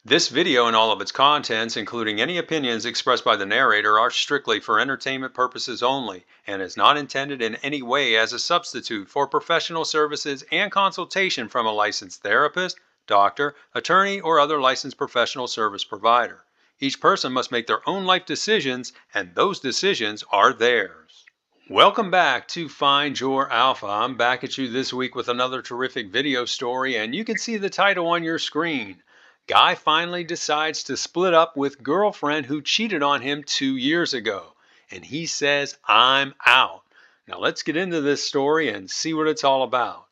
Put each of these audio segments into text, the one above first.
This video and all of its contents, including any opinions expressed by the narrator, are strictly for entertainment purposes only and is not intended in any way as a substitute for professional services and consultation from a licensed therapist, doctor, attorney, or other licensed professional service provider. Each person must make their own life decisions, and those decisions are theirs. Welcome back to Find Your Alpha. I'm back at you this week with another terrific video story, and you can see the title on your screen. Guy finally decides to split up with girlfriend who cheated on him 2 years ago, and he says, "I'm out." Now let's get into this story and see what it's all about.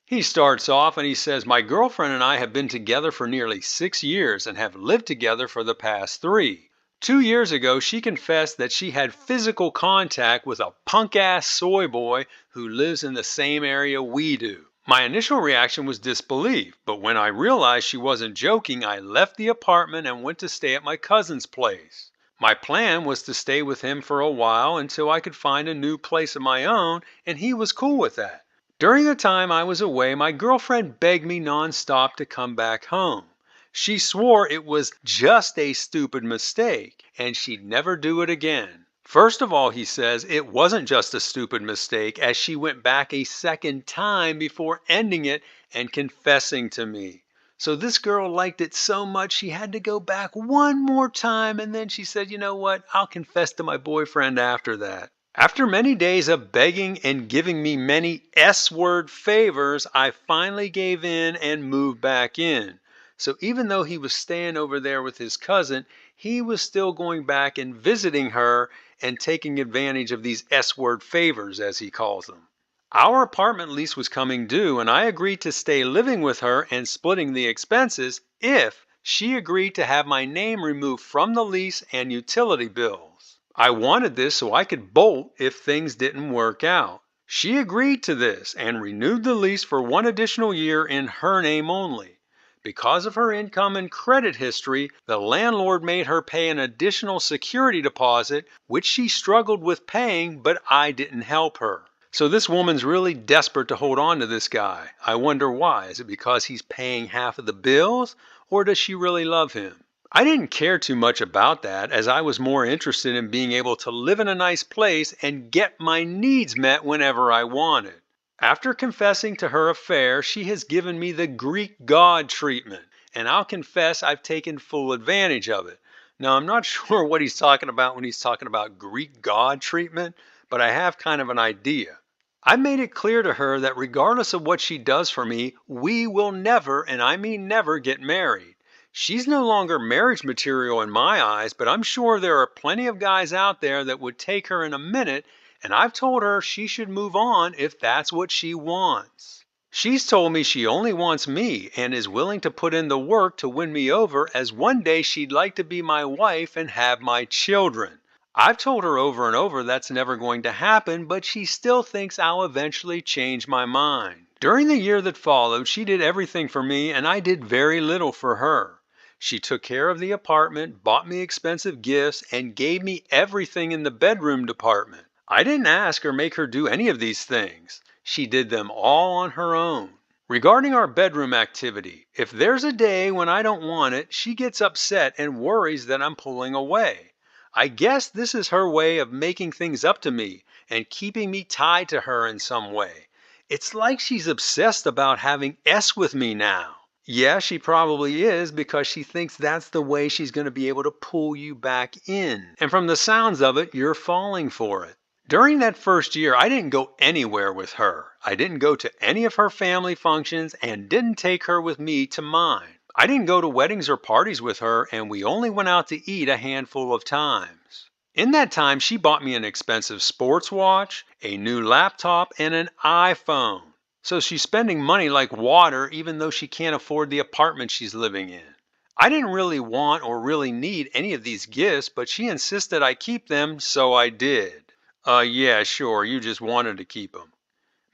He starts off and he says, "My girlfriend and I have been together for nearly 6 years and have lived together for the past 3. 2 years ago, she confessed that she had physical contact with a punk-ass soy boy who lives in the same area we do. My initial reaction was disbelief, but when I realized she wasn't joking, I left the apartment and went to stay at my cousin's place. My plan was to stay with him for a while until I could find a new place of my own, and he was cool with that. During the time I was away, my girlfriend begged me nonstop to come back home. She swore it was just a stupid mistake and she'd never do it again. First of all, he says, it wasn't just a stupid mistake, as she went back a second time before ending it and confessing to me. So this girl liked it so much she had to go back one more time, and then she said, you know what, I'll confess to my boyfriend after that. After many days of begging and giving me many S-word favors, I finally gave in and moved back in. So even though he was staying over there with his cousin, he was still going back and visiting her and taking advantage of these S-word favors, as he calls them. Our apartment lease was coming due, and I agreed to stay living with her and splitting the expenses if she agreed to have my name removed from the lease and utility bills. I wanted this so I could bolt if things didn't work out. She agreed to this and renewed the lease for 1 additional year in her name only. Because of her income and credit history, the landlord made her pay an additional security deposit, which she struggled with paying, but I didn't help her. So this woman's really desperate to hold on to this guy. I wonder why. Is it because he's paying half of the bills, or does she really love him? I didn't care too much about that, as I was more interested in being able to live in a nice place and get my needs met whenever I wanted. After confessing to her affair, she has given me the Greek god treatment, and I'll confess I've taken full advantage of it. Now, I'm not sure what he's talking about when he's talking about Greek god treatment, but I have kind of an idea. I made it clear to her that regardless of what she does for me, we will never, and I mean never, get married. She's no longer marriage material in my eyes, but I'm sure there are plenty of guys out there that would take her in a minute, and I've told her she should move on if that's what she wants. She's told me she only wants me and is willing to put in the work to win me over, as one day she'd like to be my wife and have my children. I've told her over and over that's never going to happen, but she still thinks I'll eventually change my mind. During the year that followed, she did everything for me and I did very little for her. She took care of the apartment, bought me expensive gifts, and gave me everything in the bedroom department. I didn't ask or make her do any of these things. She did them all on her own. Regarding our bedroom activity, if there's a day when I don't want it, she gets upset and worries that I'm pulling away. I guess this is her way of making things up to me and keeping me tied to her in some way. It's like she's obsessed about having S with me now. Yeah, she probably is, because she thinks that's the way she's going to be able to pull you back in. And from the sounds of it, you're falling for it. During that first year, I didn't go anywhere with her. I didn't go to any of her family functions and didn't take her with me to mine. I didn't go to weddings or parties with her, and we only went out to eat a handful of times. In that time, she bought me an expensive sports watch, a new laptop, and an iPhone. So she's spending money like water, even though she can't afford the apartment she's living in. I didn't really want or really need any of these gifts, but she insisted I keep them, so I did. Yeah, sure, you just wanted to keep them.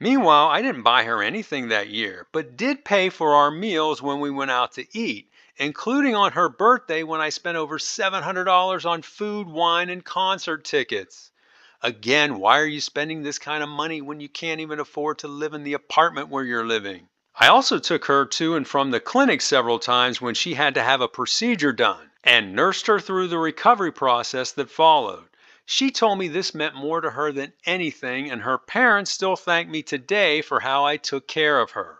Meanwhile, I didn't buy her anything that year, but did pay for our meals when we went out to eat, including on her birthday when I spent over $700 on food, wine, and concert tickets. Again, why are you spending this kind of money when you can't even afford to live in the apartment where you're living? I also took her to and from the clinic several times when she had to have a procedure done and nursed her through the recovery process that followed. She told me this meant more to her than anything, and her parents still thank me today for how I took care of her.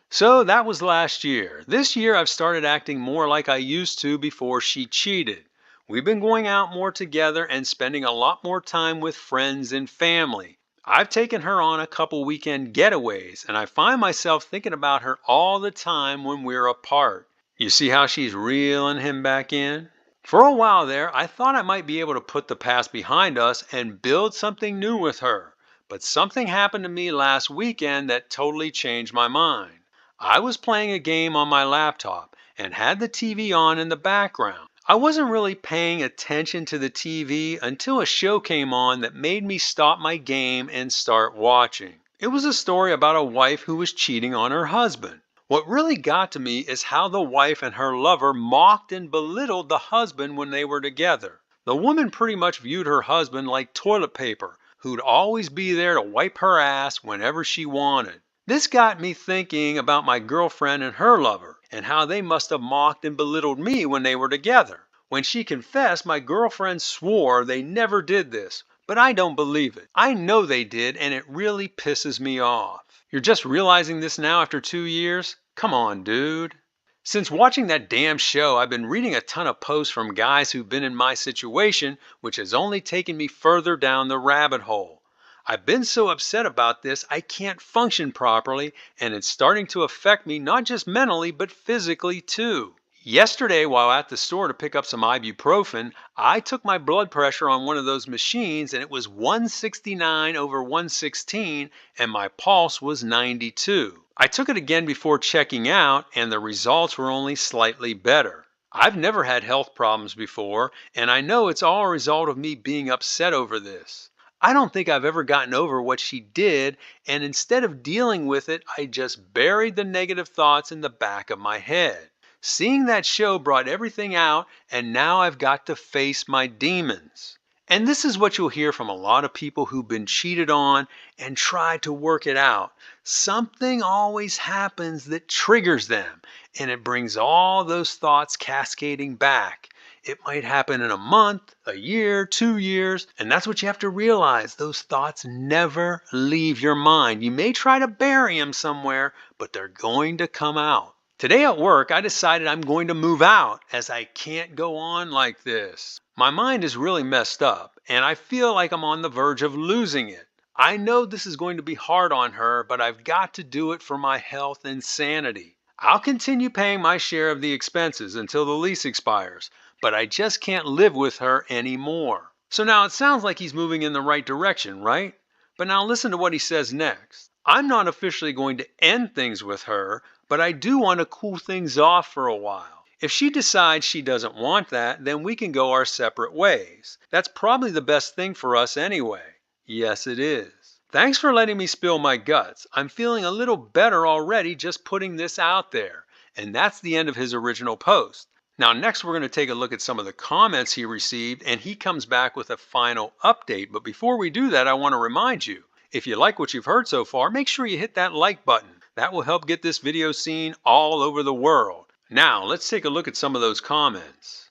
So that was last year. This year I've started acting more like I used to before she cheated. We've been going out more together and spending a lot more time with friends and family. I've taken her on a couple weekend getaways, and I find myself thinking about her all the time when we're apart. You see how she's reeling him back in? For a while there, I thought I might be able to put the past behind us and build something new with her. But something happened to me last weekend that totally changed my mind. I was playing a game on my laptop and had the TV on in the background. I wasn't really paying attention to the TV until a show came on that made me stop my game and start watching. It was a story about a wife who was cheating on her husband. What really got to me is how the wife and her lover mocked and belittled the husband when they were together. The woman pretty much viewed her husband like toilet paper, who'd always be there to wipe her ass whenever she wanted. This got me thinking about my girlfriend and her lover, and how they must have mocked and belittled me when they were together. When she confessed, my girlfriend swore they never did this, but I don't believe it. I know they did, and it really pisses me off. You're just realizing this now after 2 years? Come on, dude. Since watching that damn show, I've been reading a ton of posts from guys who've been in my situation, which has only taken me further down the rabbit hole. I've been so upset about this, I can't function properly, and it's starting to affect me not just mentally, but physically too. Yesterday, while at the store to pick up some ibuprofen, I took my blood pressure on one of those machines and it was 169/116 and my pulse was 92. I took it again before checking out and the results were only slightly better. I've never had health problems before, and I know it's all a result of me being upset over this. I don't think I've ever gotten over what she did, and instead of dealing with it, I just buried the negative thoughts in the back of my head. Seeing that show brought everything out, and now I've got to face my demons. And this is what you'll hear from a lot of people who've been cheated on and try to work it out. Something always happens that triggers them, and it brings all those thoughts cascading back. It might happen in a month, a year, 2 years, and that's what you have to realize. Those thoughts never leave your mind. You may try to bury them somewhere, but they're going to come out. Today at work, I decided I'm going to move out as I can't go on like this. My mind is really messed up, and I feel like I'm on the verge of losing it. I know this is going to be hard on her, but I've got to do it for my health and sanity. I'll continue paying my share of the expenses until the lease expires, but I just can't live with her anymore. So now it sounds like he's moving in the right direction, right? But now listen to what he says next. I'm not officially going to end things with her, but I do want to cool things off for a while. If she decides she doesn't want that, then we can go our separate ways. That's probably the best thing for us anyway. Yes, it is. Thanks for letting me spill my guts. I'm feeling a little better already just putting this out there. And that's the end of his original post. Now, next we're going to take a look at some of the comments he received, and he comes back with a final update. But before we do that, I want to remind you, if you like what you've heard so far, make sure you hit that like button. That will help get this video seen all over the world. Now, let's take a look at some of those comments.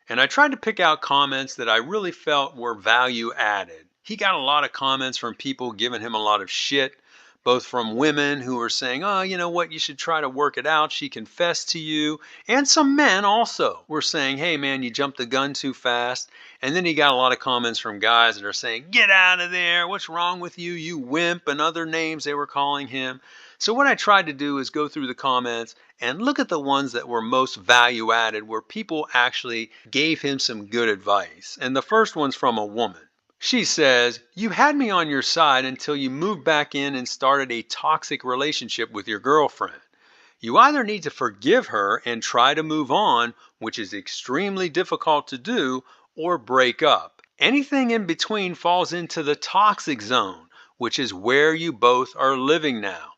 And I tried to pick out comments that I really felt were value added. He got a lot of comments from people giving him a lot of shit, both from women who were saying, oh, you know what, you should try to work it out. She confessed to you. And some men also were saying, hey, man, you jumped the gun too fast. And then he got a lot of comments from guys that are saying, get out of there. What's wrong with you, you wimp, and other names they were calling him. So what I tried to do is go through the comments and look at the ones that were most value added, where people actually gave him some good advice. And the first one's from a woman. She says, you had me on your side until you moved back in and started a toxic relationship with your girlfriend. You either need to forgive her and try to move on, which is extremely difficult to do, or break up. Anything in between falls into the toxic zone, which is where you both are living now.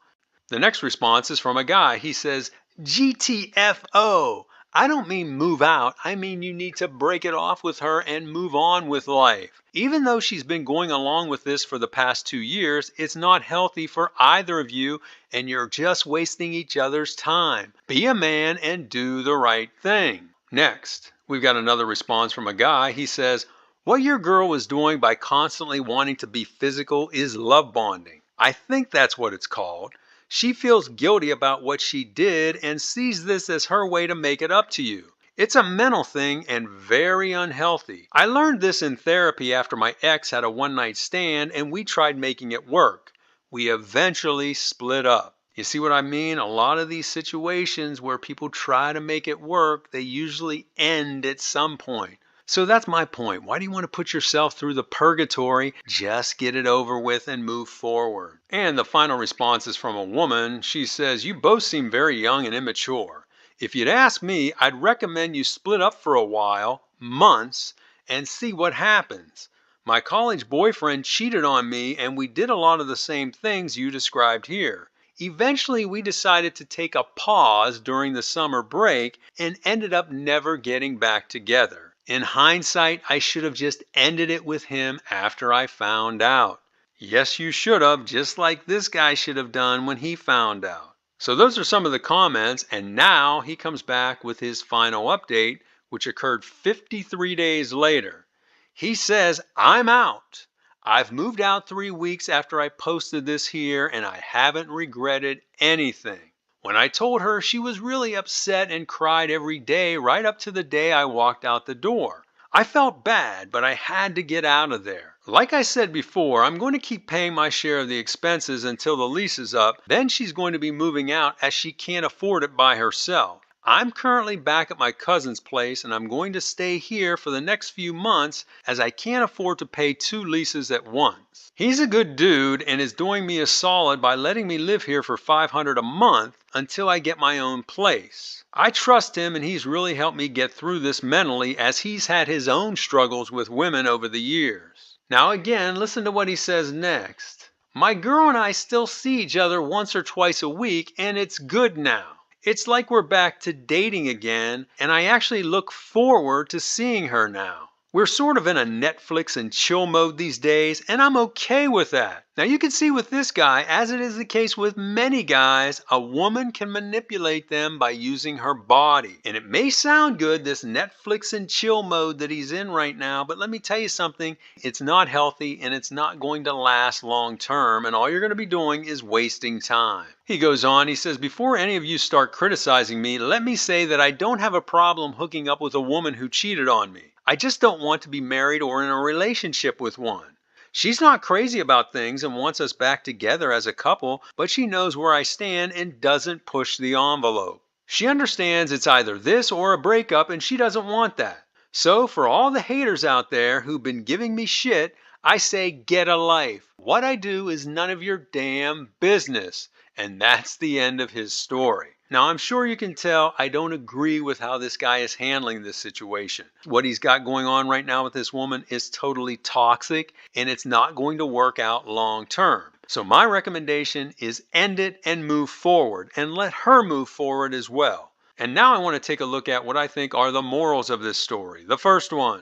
The next response is from a guy. He says, GTFO, I don't mean move out, I mean you need to break it off with her and move on with life. Even though she's been going along with this for the past 2 years, it's not healthy for either of you, and you're just wasting each other's time. Be a man and do the right thing. Next, we've got another response from a guy. He says, what your girl was doing by constantly wanting to be physical is love bonding. I think that's what it's called. She feels guilty about what she did and sees this as her way to make it up to you. It's a mental thing and very unhealthy. I learned this in therapy after my ex had a one-night stand and we tried making it work. We eventually split up. You see what I mean? A lot of these situations where people try to make it work, they usually end at some point. So that's my point. Why do you want to put yourself through the purgatory? Just get it over with and move forward. And the final response is from a woman. She says, you both seem very young and immature. If you'd ask me, I'd recommend you split up for a while, months, and see what happens. My college boyfriend cheated on me and we did a lot of the same things you described here. Eventually, we decided to take a pause during the summer break and ended up never getting back together. In hindsight, I should have just ended it with him after I found out. Yes, you should have, just like this guy should have done when he found out. So those are some of the comments, and now he comes back with his final update, which occurred 53 days later. He says, I'm out. I've moved out 3 weeks after I posted this here, and I haven't regretted anything. When I told her, she was really upset and cried every day right up to the day I walked out the door. I felt bad, but I had to get out of there. Like I said before, I'm going to keep paying my share of the expenses until the lease is up. Then she's going to be moving out as she can't afford it by herself. I'm currently back at my cousin's place and I'm going to stay here for the next few months as I can't afford to pay 2 leases at once. He's a good dude and is doing me a solid by letting me live here for $500 a month until I get my own place. I trust him and he's really helped me get through this mentally as he's had his own struggles with women over the years. Now again, listen to what he says next. My girl and I still see each other once or twice a week and it's good now. It's like we're back to dating again, and I actually look forward to seeing her now. We're sort of in a Netflix and chill mode these days, and I'm okay with that. Now you can see with this guy, as it is the case with many guys, a woman can manipulate them by using her body. And it may sound good, this Netflix and chill mode that he's in right now, but let me tell you something, it's not healthy and it's not going to last long term, and all you're going to be doing is wasting time. He goes on, he says, before any of you start criticizing me, let me say that I don't have a problem hooking up with a woman who cheated on me. I just don't want to be married or in a relationship with one. She's not crazy about things and wants us back together as a couple, but she knows where I stand and doesn't push the envelope. She understands it's either this or a breakup and she doesn't want that. So for all the haters out there who've been giving me shit, I say get a life. What I do is none of your damn business. And that's the end of his story. Now, I'm sure you can tell I don't agree with how this guy is handling this situation. What he's got going on right now with this woman is totally toxic, and it's not going to work out long term. So my recommendation is end it and move forward, and let her move forward as well. And now I want to take a look at what I think are the morals of this story. The first one,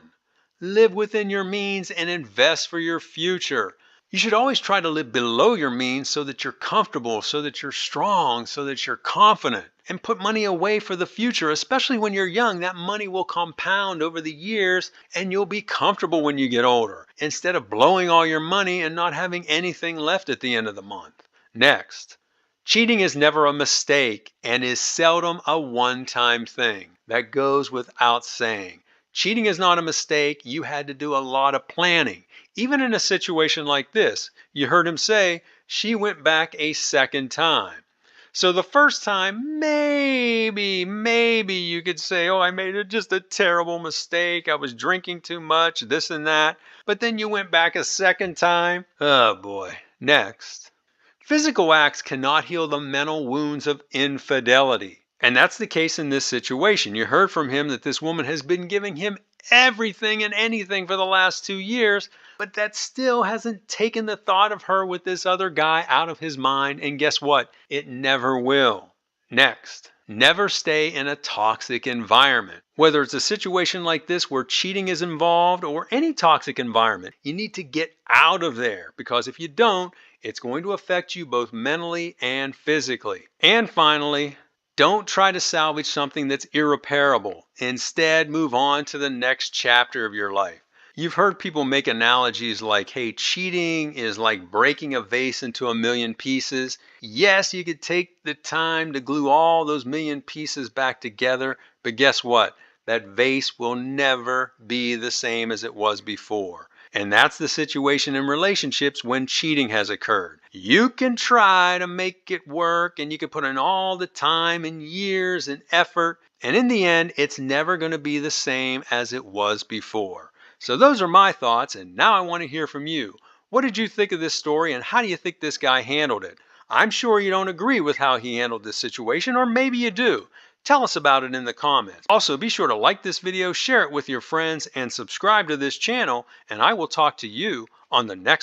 live within your means and invest for your future. You should always try to live below your means so that you're comfortable, so that you're strong, so that you're confident. And put money away for the future, especially when you're young. That money will compound over the years and you'll be comfortable when you get older, instead of blowing all your money and not having anything left at the end of the month. Next, cheating is never a mistake and is seldom a one-time thing. That goes without saying. Cheating is not a mistake. You had to do a lot of planning. Even in a situation like this, you heard him say she went back a second time. So the first time, maybe you could say, oh, I made just a terrible mistake. I was drinking too much, this and that. But then you went back a second time. Oh boy. Next. Physical acts cannot heal the mental wounds of infidelity. And that's the case in this situation. You heard from him that this woman has been giving him everything and anything for the last 2 years, but that still hasn't taken the thought of her with this other guy out of his mind. And guess what? It never will. Next, Never stay in a toxic environment. Whether it's a situation like this where cheating is involved or any toxic environment, you need to get out of there because if you don't, it's going to affect you both mentally and physically. And finally, don't try to salvage something that's irreparable. Instead, move on to the next chapter of your life. You've heard people make analogies like, hey, cheating is like breaking a vase into a million pieces. Yes, you could take the time to glue all those million pieces back together, but guess what? That vase will never be the same as it was before. And that's the situation in relationships when cheating has occurred. You can try to make it work and you can put in all the time and years and effort, and in the end, it's never going to be the same as it was before. So those are my thoughts, and now I want to hear from you. What did you think of this story, and how do you think this guy handled it? I'm sure you don't agree with how he handled this situation, or maybe you do. Tell us about it in the comments. Also, be sure to like this video, share it with your friends, and subscribe to this channel, and I will talk to you on the next